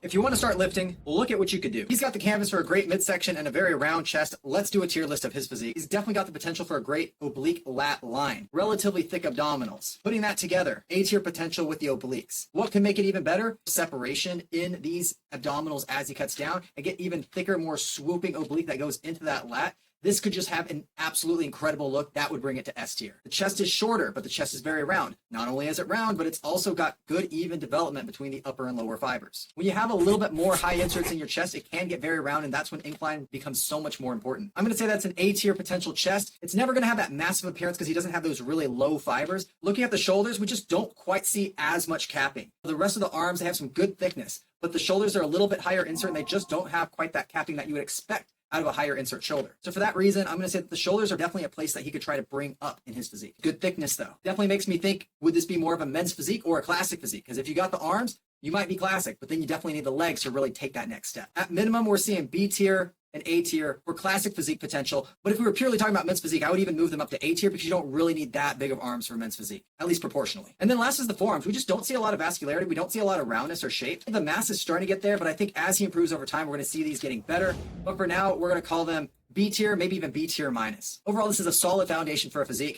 If you want to start lifting, look at what you could do. He's got the canvas for a great midsection and a very round chest. Let's do a tier list of his physique. He's definitely got the potential for a great oblique lat line, relatively thick abdominals. Putting that together, A tier potential with the obliques. What can make it even better? Separation in these abdominals as he cuts down and get even thicker, more swooping oblique that goes into that lat. This could just have an absolutely incredible look. That would bring it to S tier. The chest is shorter, but the chest is very round. Not only is it round, but it's also got good even development between the upper and lower fibers. When you have a little bit more high inserts in your chest, it can get very round, and that's when incline becomes so much more important. I'm going to say that's an A tier potential chest. It's never going to have that massive appearance because he doesn't have those really low fibers. Looking at the shoulders, we just don't quite see as much capping. The rest of the arms, they have some good thickness, but the shoulders are a little bit higher insert, and they just don't have quite that capping that you would expect out of a higher insert shoulder. So for that reason, I'm going to say that the shoulders are definitely a place that he could try to bring up in his physique. Good thickness though. Definitely makes me think, would this be more of a men's physique or a classic physique? Because if you got the arms, you might be classic, but then you definitely need the legs to really take that next step. At minimum, we're seeing B tier and A tier for classic physique potential. But if we were purely talking about men's physique, I would even move them up to A tier because you don't really need that big of arms for men's physique, at least proportionally. And then last is the forearms. We just don't see a lot of vascularity. We don't see a lot of roundness or shape. The mass is starting to get there, but I think as he improves over time, we're going to see these getting better. But for now, we're going to call them B tier, maybe even B tier minus. Overall, this is a solid foundation for a physique.